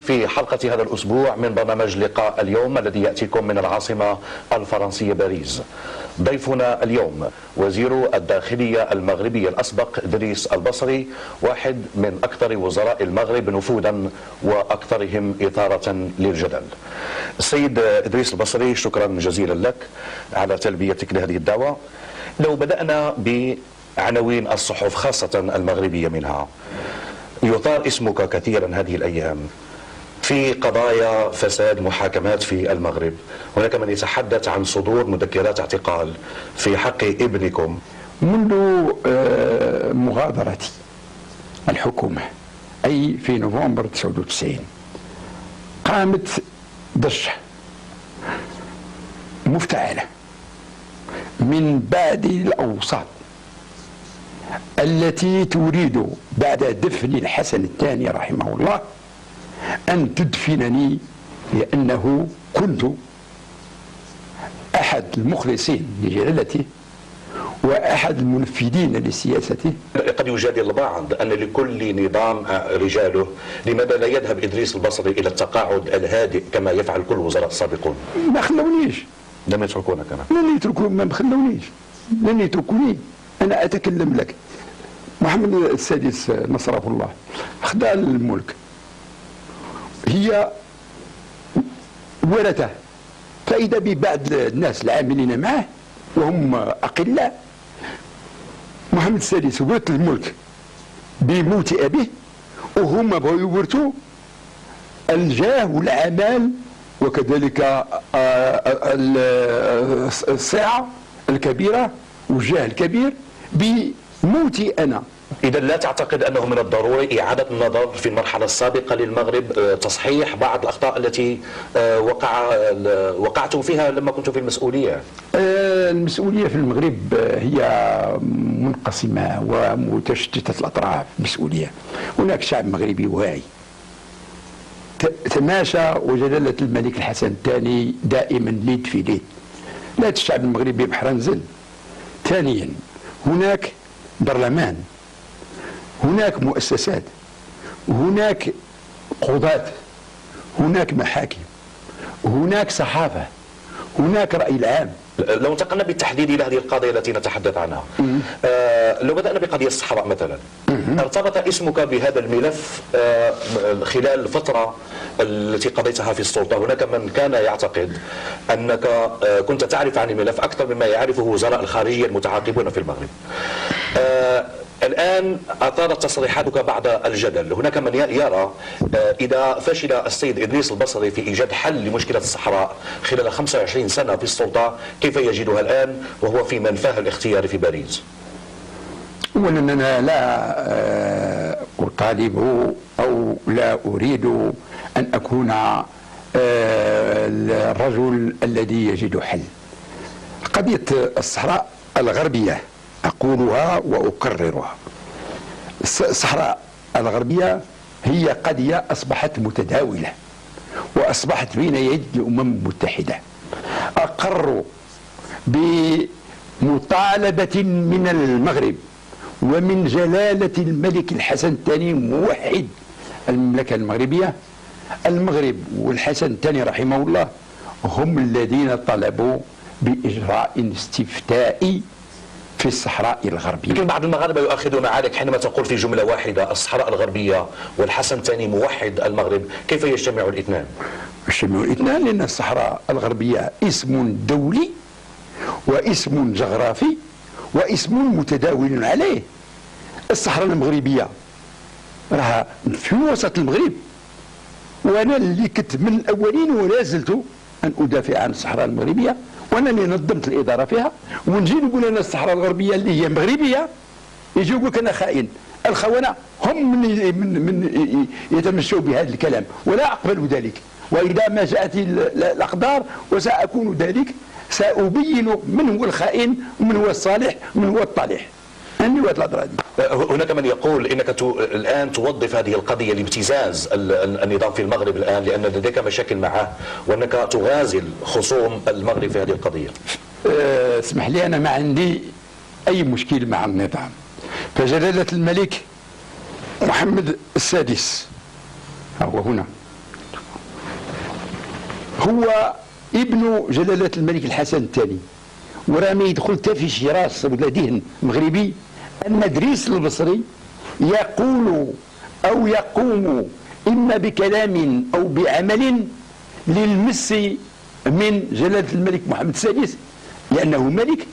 في حلقة هذا الأسبوع من برنامج لقاء اليوم الذي يأتيكم من العاصمة الفرنسية باريس. ضيفنا اليوم وزير الداخلية المغربي الأسبق إدريس البصري، واحد من أكثر وزراء المغرب نفوذا وأكثرهم إثارة للجدل. السيد إدريس البصري، شكرا جزيلا لك على تلبيتك لهذه الدعوة. لو بدأنا بعناوين الصحف خاصة المغربية منها، يثار اسمك كثيرا هذه الأيام في قضايا فساد محاكمات في المغرب. هناك من يتحدث عن صدور مذكرات اعتقال في حق ابنكم. منذ مغادرة الحكومة أي في نوفمبر 99 قامت ضجة مفتعلة من بعض الأوساط التي تريد بعد دفن الحسن الثاني رحمه الله أن تدفنني، لأنه كنت أحد المخلصين لجلالته وأحد المنفذين لسياسته. قد يجادل البعض أن لكل نظام رجاله، لماذا لا يذهب إدريس البصري إلى التقاعد الهادئ كما يفعل كل الوزراء السابقون؟ ما خلونيش، لم يتركونك. أنا لن يتركوا، ما خلونيش، لن يتركوني. أنا أتكلم لك، محمد السادس نصره الله أخذ الملك، هي ورثه، فإذا ببعض الناس العاملين معه وهم أقلاء. محمد السادس ورث الملك بموت أبيه، وهم بغوا يورثوا الجاه والعمال وكذلك الساعة الكبيرة والجاه الكبير بموتي أنا. إذا لا تعتقد أنه من الضروري إعادة النظر في المرحلة السابقة للمغرب، تصحيح بعض الأخطاء التي وقعتم فيها لما كنتم في المسؤولية؟ المسؤولية في المغرب هي منقسمة ومتشتتة الأطراف. المسؤولية، هناك شعب مغربي واعي تماشى وجلالة الملك الحسن الثاني دائما ليد في ليد، لا الشعب المغربي بحر نزل. ثانيا، هناك برلمان، هناك مؤسسات، هناك قضاة، هناك محاكم، هناك صحافة، هناك رأي العام. لو انتقلنا بالتحديد إلى هذه القضايا التي نتحدث عنها، لو بدأنا بقضية الصحراء مثلا، ارتبط اسمك بهذا الملف خلال الفترة التي قضيتها في السلطة. هناك من كان يعتقد أنك كنت تعرف عن الملف أكثر مما يعرفه وزراء الخارجية المتعاقبون في المغرب. الآن أثارت تصريحاتك بعد الجدل. هناك من يرى إذا فشل السيد إدريس البصري في إيجاد حل لمشكلة الصحراء خلال 25 سنة في السلطة، كيف يجدها الآن وهو في منفاه الاختيار في باريس؟ أولا، أنا لا أطالب أو لا أريد أن أكون الرجل الذي يجد حل. قضية الصحراء الغربية أقولها وأكررها، الصحراء الغربية هي قضية أصبحت متداولة وأصبحت بين يدي الأمم المتحدة. أقروا بمطالبة من المغرب ومن جلالة الملك الحسن الثاني موحد المملكة المغربية. المغرب والحسن الثاني رحمه الله هم الذين طلبوا بإجراء استفتائي في الصحراء الغربية. لكن بعض المغاربة يؤاخذون عليك حينما تقول في جملة واحدة الصحراء الغربية والحسن الثاني موحد المغرب. كيف يجتمع الاثنان؟ يجتمع الاثنان لأن الصحراء الغربية اسم دولي واسم جغرافي واسم متداول عليه. الصحراء المغربية راها في وسط المغرب، وأنا اللي كنت من الأولين ولا زلت أن أدافع عن الصحراء المغربية، وانا اللي نظمت الاداره فيها. ونجي نقول انا الصحراء الغربيه اللي هي مغربيه، يجي يقول لك انا خائن. الخونه هم من يتمشوا بهذا الكلام، ولا اقبل ذلك. واذا ما جاءت الاقدار وساكون ذلك، سأبين من هو الخائن ومن هو الصالح ومن هو الطالح. هناك من يقول انك الان توظف هذه القضيه لابتزاز النظام في المغرب الان، لان لديك مشاكل معه وانك تغازل خصوم المغرب في هذه القضيه. اسمح لي، انا ما عندي اي مشكل مع النظام. فجلاله الملك محمد السادس هو هنا هو ابن جلالة الملك الحسن الثاني، وراه ما يدخل حتى في شي راس ولا ذهن مغربي أن إدريس البصري يقول أو يقوم إما بكلام أو بعمل للمس من جلالة الملك محمد السادس، لأنه ملك،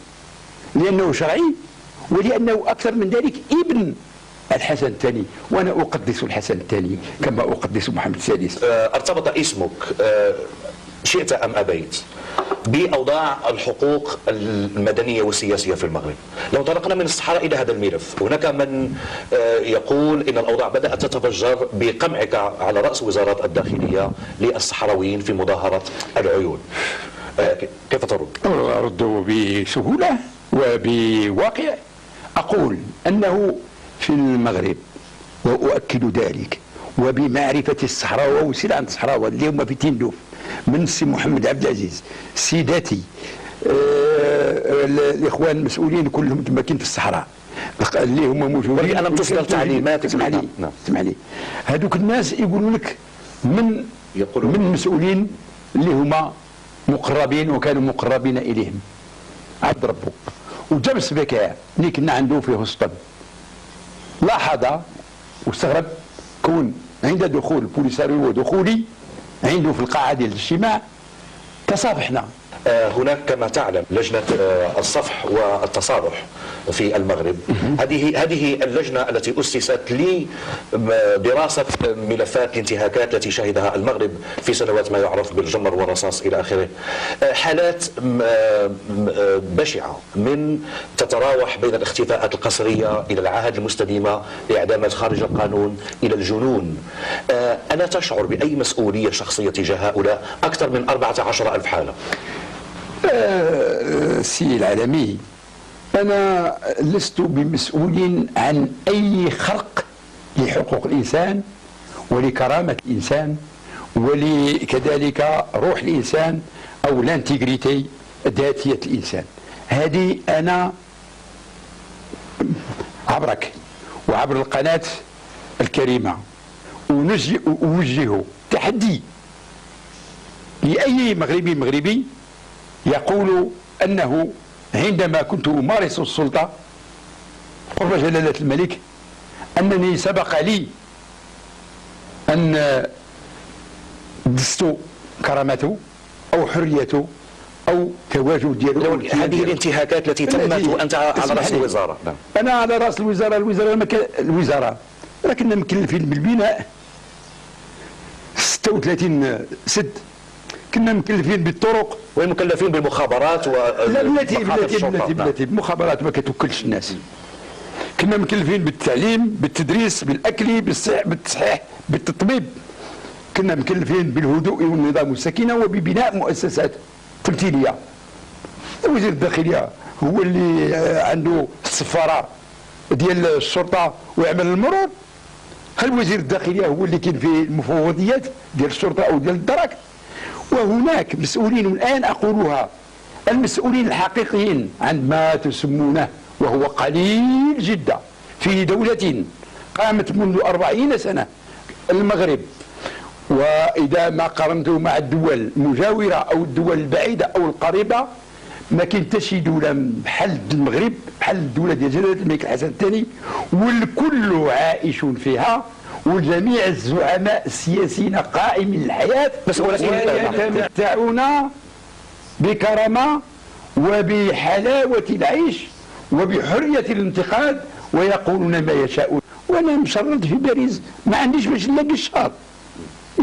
لأنه شرعي، ولأنه أكثر من ذلك ابن الحسن الثاني، وأنا أقدس الحسن الثاني كما أقدس محمد السادس. ارتبط اسمك شئت أم أبيت بأوضاع الحقوق المدنية والسياسية في المغرب. لو انطلقنا من الصحراء إلى هذا الملف، هناك من يقول إن الأوضاع بدأت تتفجر بقمعك على رأس وزارة الداخلية للصحراويين في مظاهرة العيون. كيف ترد؟ أرد بسهولة وبواقع. أقول أنه في المغرب، وأؤكد ذلك وبمعرفة الصحراوة وسير عن الصحراوة اللي هما في تندوف من سي محمد عبد العزيز، سيداتي الإخوان المسؤولين كلهم تما كاين في الصحراء اللي هما موجودين. ولكن أنا تصدر تعليمات. اسمح لي هذوك الناس يقولوا لك من المسؤولين اللي هما مقربين وكانوا مقربين إليهم عبد ربه وجاب السبكاء اللي كنا عنده في هوسطن، لاحظ واستغرب كون عند دخول البوليساريو ودخولي عنده في القاعة ديال الاجتماع تصافحنا. هناك كما تعلم لجنة الصفح والتصالح في المغرب. هذه اللجنة التي أسست لدراسة ملفات الانتهاكات التي شهدها المغرب في سنوات ما يعرف بالجمر والرصاص إلى آخره. حالات بشعة من تتراوح بين الاختفاءات القسرية إلى العاهات المستديمة، إعدامات خارج القانون، إلى الجنون. ألا تشعر بأي مسؤولية شخصية تجاه هؤلاء؟ أكثر من 14,000 حالة. سي العالمي، أنا لست بمسؤول عن أي خرق لحقوق الإنسان ولكرامة الإنسان ولكذلك روح الإنسان أو لانتيغريتي ذاتية الإنسان. هذه أنا عبرك وعبر القناة الكريمة أوجه تحدي لأي مغربي يقول أنه عندما كنت أمارس السلطة قرب جلالة الملك أنني سبق لي أن دست كرامته أو حريته أو تواجد ديالو. هذه الانتهاكات التي تمت وأنت على رأس الوزارة. أنا على رأس الوزارة لكننا مكلفين بالبناء 36 سد، كنا مكلفين بالطرق والمكلفين بالمخابرات بلاتي المخابرات ما كتوكلش الناس. كنا مكلفين بالتعليم، بالتدريس، بالاكل، بالتصحيح، بالتطبيب. كنا مكلفين بالهدوء والنظام والسكينه وببناء مؤسسات تمثيليه. وزير الداخليه هو اللي عنده السفاره ديال الشرطه ويعمل المرور. هل وزير الداخليه هو اللي كاين في المفوضيات ديال الشرطه او ديال الدرك؟ وهناك مسؤولين الآن أقولها، المسؤولين الحقيقيين عن ما تسمونه وهو قليل جدا في دولة قامت منذ 40 سنة المغرب، وإذا ما قارنته مع الدول المجاورة أو الدول البعيدة أو القريبة ما كاين حتى شي دولة بحال المغرب، بحال الدولة ديال جلالة الملك الحسن الثاني، والكل عائش فيها، وجميع الزعماء السياسيين قائمين الحياة ويتمتعون بكرامة وبحلاوة العيش وبحرية الانتقاد ويقولون ما يشاءون. وأنا مشرد في باريس ما عنديش باش نلاقي الشهر.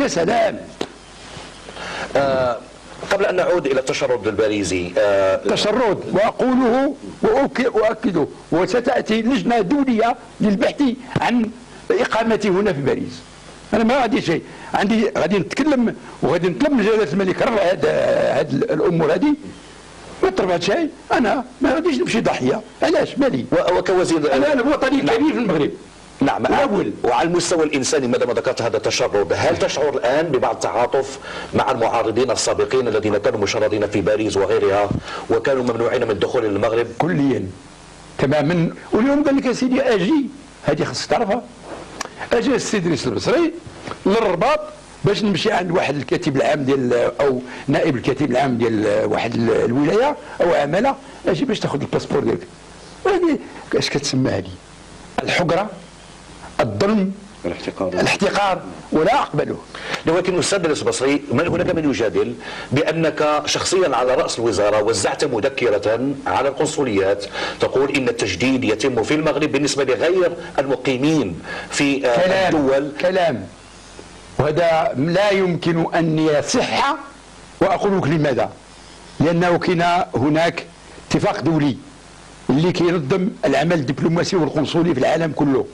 يا سلام. قبل أن نعود إلى التشرد الباريسي، تشرد وأقوله وأؤكده، وستأتي لجنة دولية للبحث عن إقامتي هنا في باريس. أنا ما عندي شيء، عندي غادي نتكلم وغادي نطلب من جلالة الملك رفع هاد الأمور هذه. ما طلبت شيء، أنا ما غاديش نمشي ضحية. علاش؟ مالي؟ وكوزير أنا وطني كبير في المغرب. نعم. وعلى المستوى الإنساني ما دام ذكرت هذا التشرد، هل تشعر الآن ببعض التعاطف مع المعارضين السابقين الذين كانوا مشردين في باريس وغيرها وكانوا ممنوعين من الدخول إلى المغرب؟ كليا تماما. واليوم قال لك يا سيدي أجي، هذه خصك تعرفها، أجا السي إدريس البصري للرباط باش نمشي عند واحد الكاتب العام ديال او نائب الكاتب العام ديال واحد الولايه او عماله اجي باش تاخذ الباسبور ديالك. هذه اش كتسمى هذه؟ الحقره، الظلم، الاحتقار، ولا اقبله. ولكن استاذ دريس البصري، هناك من يجادل بانك شخصيا على راس الوزاره وزعت مذكره على القنصليات تقول ان التجديد يتم في المغرب بالنسبه لغير المقيمين في الدول. كلام، وهذا لا يمكن ان يصح، واقول لك لماذا؟ لانه كان هناك اتفاق دولي اللي كينظم العمل الدبلوماسي والقنصلي في العالم كله.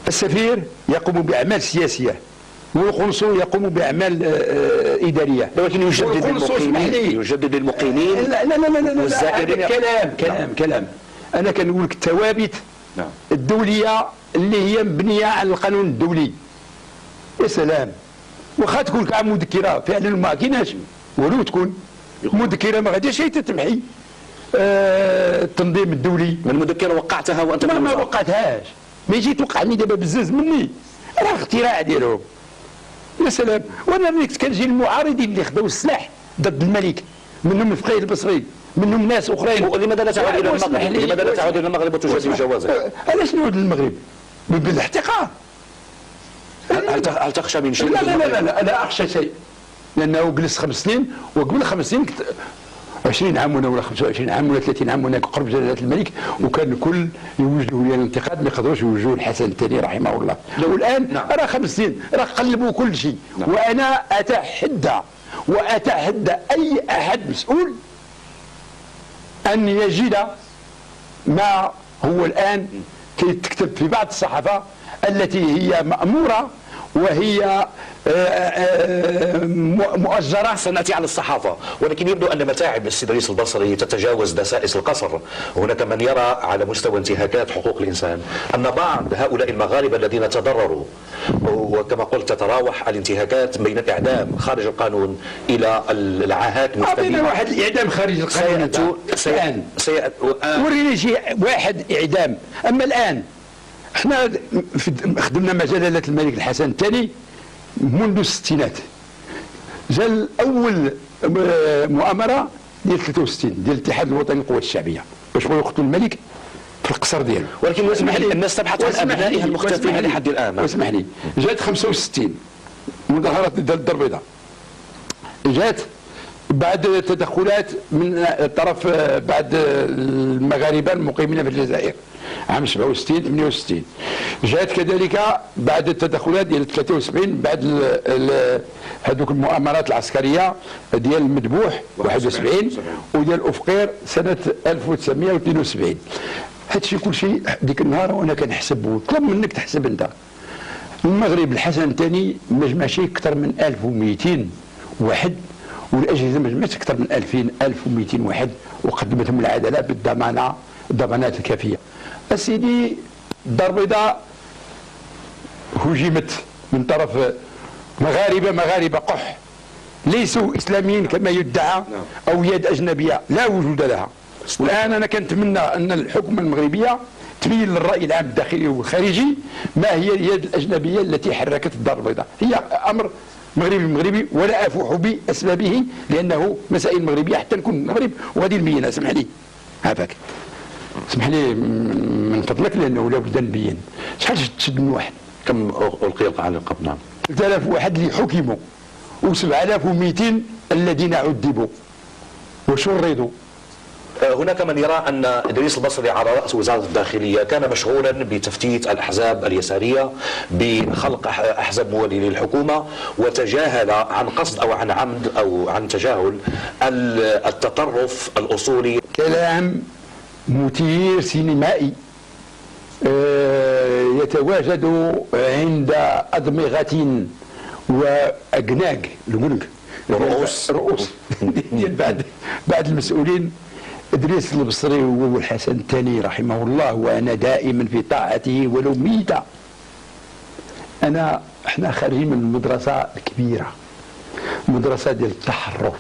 السفير يقوم باعمال سياسيه والقنصل يقوم باعمال اداريه، ولكن يجدد للمقيمين لا لا لا لا, لا, لا كلام. انا كنقول لك الثوابت الدوليه اللي هي مبنيه على القانون الدولي. يا سلام، واخا تكون كاع مذكره فعلا ما كايناش، ولو تكون مذكره ما غاديش تتمحي التنظيم الدولي. من مذكره وقعتها وانت ما وقعتهاش، ما يجي توقعني دابا بزاز مني، راه اختراع ديالهم. يا سلام، وانا ملي كنجي المعارضين اللي خداو السلاح ضد الملك، منهم الفقيه البصري، منهم ناس اخرين. لماذا لا تعود الى المغرب؟ لماذا لا تعود الى المغرب وتجازي جوازك؟ علاش نعود للمغرب؟ بالاحتقار. هل تخشى من شيء؟ لا لا لا لا، لا اخشى شيء، لانه جلست 5 سنين، وقبل 5 سنين 20 عام ولا 25 عام ولا 30 عام هناك قرب جلاله الملك، وكان الكل يوجهوا لي الانتقاد، ما يقدروش يوجهوا الحسن الثاني رحمه الله. والان راه 5 سنين راه قلبوا كل شيء. وانا اتحدى اي احد مسؤول ان يجد ما هو الان كيتكتب في بعض الصحافه التي هي مأمورة وهي مؤجرة. سنأتي على الصحافة، ولكن يبدو أن متاعب السيد رئيس البصري تتجاوز دسائس القصر. هناك من يرى على مستوى انتهاكات حقوق الإنسان أن بعض هؤلاء المغاربة الذين تضرروا، وكما قلت تتراوح الانتهاكات بين الإعدام خارج القانون إلى العاهات مستديمة. واحد الإعدام خارج القانون وريني شي واحد إعدام. أما الآن احنا خدمنا مع جلالة الملك الحسن الثاني منذ الستينات. جا اول مؤامره ديال 63 ديال الاتحاد الوطني للقوات الشعبيه باش بغاو يقتلوا الملك في القصر ديالو. ولكن اسمح لي، الناس تبحث عن ابنائها المختفين لحد الان. واسمح لي، جات 65 مظاهرات ضد الدار البيضاء، جات بعد تدخلات من طرف بعد المغاربه المقيمين في الجزائر عام 67 68. جاءت كذلك بعد التدخلات ديال 73 بعد هذوك المؤامرات العسكريه ديال المذبوح 71 وديال افقير سنه 1972. هادشي كلشي ديك النهار وانا كنحسب وطلب منك تحسب انت. المغرب الحسن الثاني ما جمعش اكثر من 1200 واحد، والاجهزه ما جمعتش اكثر من 2000 1200 واحد، وقدمتهم العداله الضمانات الكافيه. سيدي الدار البيضاء هجمت من طرف مغاربه قح ليسوا اسلاميين كما يدعى او يد اجنبيه لا وجود لها. والان انا كنتمنى ان الحكومه المغربيه تبين للراي العام الداخلي والخارجي ما هي اليد الاجنبيه التي حركت الدار البيضاء. هي امر مغربي ولا افوح باسبابه، لانه مسائل مغربيه حتى نكون المغرب وغادي نبينها. اسمح لي عافاك، اسمح لي من فضلك، لانه لا بد نبين. شحال تشد من واحد؟ كم القي على القبض؟ نعم 3000 واحد اللي حكموا و7200 الذين عذبوا وشردوا. هناك من يرى أن إدريس البصري على رأس وزارة الداخلية كان مشغولا بتفتيت الأحزاب اليسارية، بخلق أحزاب موالية للحكومة، وتجاهل عن قصد أو عن عمد أو عن تجاهل التطرف الأصولي. كلام مثير سينمائي يتواجد عند أدمغة وأجناج رؤوس ديال بعض المسؤولين. إدريس البصري والحسن الثاني رحمه الله، وأنا دائما في طاعته ولو ميتة. احنا خارجين من المدرسة الكبيرة، مدرسة ديال التحرر،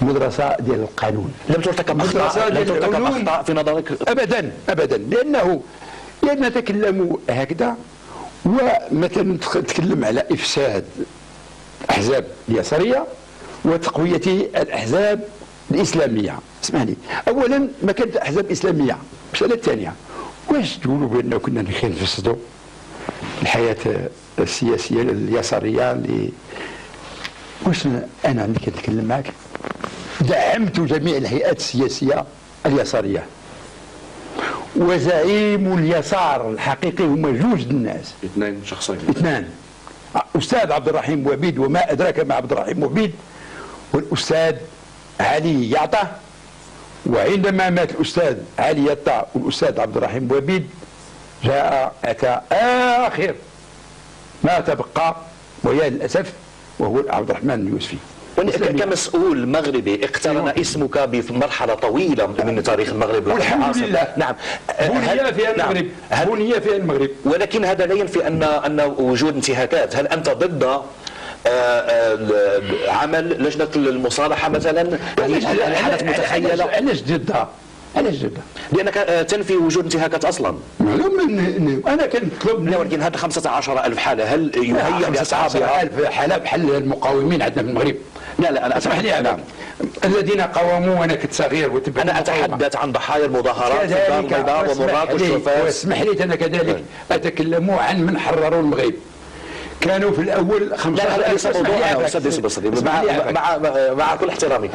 مدرسة ديال القانون. لم ترتكب أخطاء في نظرك؟ أبدا، لأنه نتكلم هكذا ومثلا تكلم على إفساد الأحزاب اليسارية وتقوية الأحزاب الإسلامية. اسمعني، أولا ما كانت أحزاب إسلامية. المسألة الثانية، واش تقولوا بأنه كنا نفسدوا الحياة السياسية اليسارية واش أنا اللي كنتكلم معك دعمت جميع الهيئات السياسية اليسارية، وزعيم اليسار الحقيقي هما جوج الناس، اثنين شخصين، اثنان، أستاذ عبد الرحيم بوعبيد وما أدراك ما عبد الرحيم بوعبيد، والأستاذ علي يعطى. وعندما مات الأستاذ علي يعطى والأستاذ عبد الرحيم بوعبيد جاء أتى آخر ما تبقى ويا للأسف وهو عبد الرحمن اليوسفي. كمسؤول مغربي اقترن اسمك بمرحلة طويلة من تاريخ المغرب. والحمد لله. نعم. بني فيها المغرب. بني فيها المغرب. ولكن هذا لا ينفي أن وجود انتهاكات. هل أنت ضد عمل لجنة المصالحة مثلا؟ هل حدث متخيلة؟ علاش ضدها؟ علاش ضدها؟ لأنك تنفي وجود انتهاكات أصلا. معلوم أنا كنطلب. ولكن هذه 15,000 حالة هل يهيأ لأصحابها؟ 15,000 حالة بحال المقاومين عندنا في المغرب. لا أنا اسمح لي. نعم. الذين قاوموا وانا كنت صغير وتبعت. انا اتحدث عن ضحايا المظاهرات في الدار البيضاء ومراكش وشوفاس. واسمح لي انا كذلك اتكلم عن من حرروا المغرب. كانوا في الاول 15. لا ليس موضوعنا استاذ بصري، مع كل احترامي.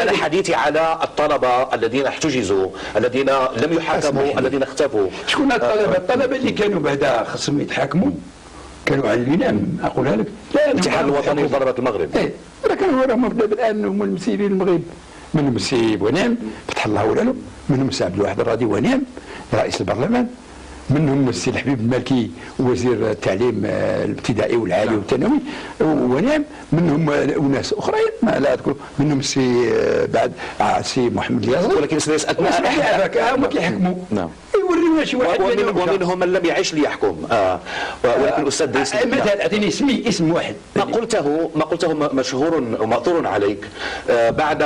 انا حديثي على الطلبه الذين احتجزوا، الذين لم يحاكموا، الذين اختفوا. شكون الطلبه؟ الطلبه اللي كانوا بعدا خصهم يتحاكموا كانوا على الإمام. أقولها لك. لا الاتحاد الوطني لطلبة المغرب. إيه كانوا راهم الآن هم المسيرين المغرب. منهم السي بونام فتح الله ولاله، منهم السي عبد الواحد الراضي ونام رئيس البرلمان، منهم السي الحبيب المالكي وزير التعليم الابتدائي والعالي والثانوي ونعم، منهم اناس اخرين ما لا اذكر، منهم السي بعد السي محمد اليازري. ولكن ليس هما كيحكموا. نعم. يوريونا شي واحد ومنهم من لم يعش ليحكم. ولكن الاستاذ ديس مثلا اعطيني اسم واحد. ما قلته مشهور ومأثور عليك بعد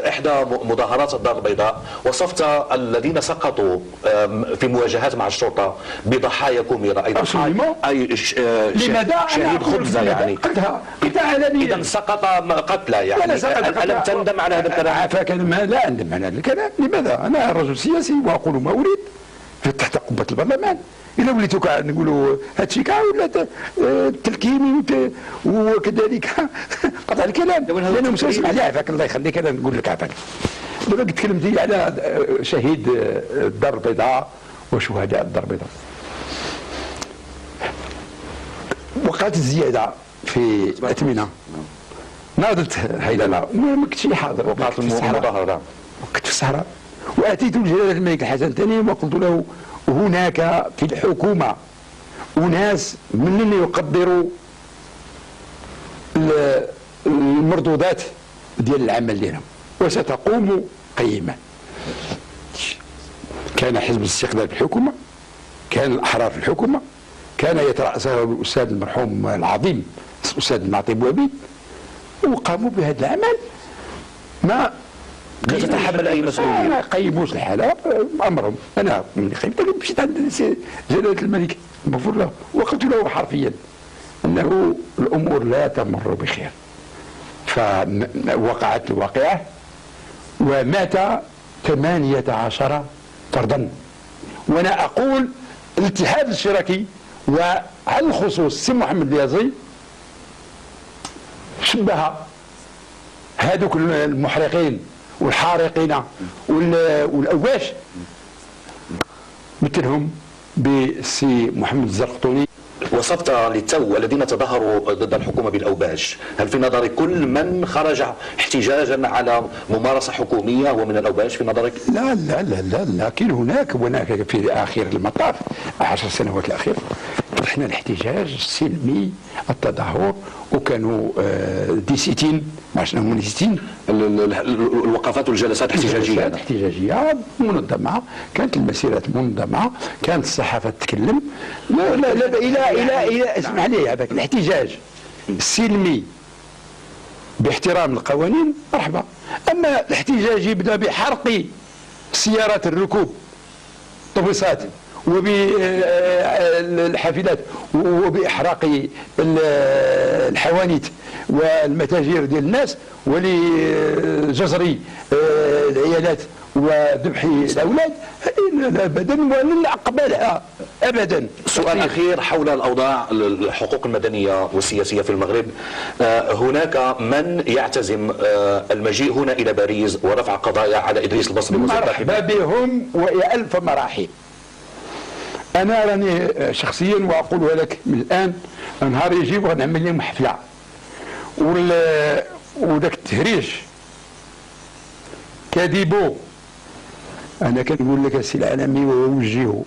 احدى مظاهرات الدار البيضاء. وصفت الذين سقطوا في مواجهات مع الشرطه بضحايا كوميرا، اي شهيد خبزه يعني. قلتها علنيا. اذا سقط قتلى يعني. الم تندم على هذا الكلام؟ عفاك لا اندم على هذا الكلام. لماذا؟ انا رجل سياسي واقول ما اريد تحت قبه البرلمان. إلا وليتو نقولوا هادشي كاع ولا تلكيني وكذلك قطع الكلام. لأنه اسمح لي عفاك الله يخليك، أنا نقول لك عفاك. دابا تكلمتي على شهيد الدار البيضاء وشهداء الدار البيضاء. وقعت الزيادة في الأثمنة. ناضت هيدا ما كنتش حاضر. وقعت المظاهرة. كنت في الصحراء وأتيت لجلالة الملك الحسن الثاني وقلت له هناك في الحكومة أناس منن يقدروا المردودات ديال العمل ديالهم وستقوم قيمة. كان حزب الاستقلال في الحكومة، كان الأحرار في الحكومة، كان يترأسه الأستاذ المرحوم العظيم الأستاذ المعطي بوعبيد، وقاموا بهذا العمل. ما تتحمل اي مسؤوليه؟ ما قيموش الحاله امرهم. انا ملي قيمت مشيت عند جلاله الملك المغفور له وقلت له حرفيا انه الامور لا تمر بخير. فوقعت الواقعه ومات 18 فردا. وانا اقول الاتحاد الاشتراكي وعلى الخصوص السي محمد اليازري شبه هذوك المحرقين والحارقين والأواش مثلهم بالسي محمد الزرقطوني. وصفت للتو الذين تظاهروا ضد الحكومة بالأوباش. هل في نظرك كل من خرج احتجاجا على ممارسة حكومية هو من الأوباش في نظرك؟ لا لا لا لا، لكن هناك في آخر المطاف 10 سنوات الأخيرة فتحنا الاحتجاج السلمي التظاهر، وكانوا دي سيتين عشان هم سيتين الوقفات والجلسات احتجاجية منظمة، كانت المسيرات منظمة، كانت الصحافة تتكلم. لا لا لا إلى اسمح لي هذاك الاحتجاج السلمي باحترام القوانين مرحبا. أما الاحتجاج يبدأ بحرق سيارات الركوب طبيسات وبالحافلات وبإحراق الحوانيت والمتاجر ديال الناس ولجزر العيالات وذبح الاولاد ابدا ولن اقبلها ابدا. سؤال اخير حول الاوضاع الحقوق المدنيه والسياسيه في المغرب. هناك من يعتزم المجيء هنا الى باريس ورفع قضايا على ادريس البصري مرحبا بهم ويا الف مرحب. انا راني شخصيا واقولها لك من الان، نهار يجي وغنعمل لهم حفله وداك التهريج كذبوا. انا كنقول لك السي العالمي ووجهه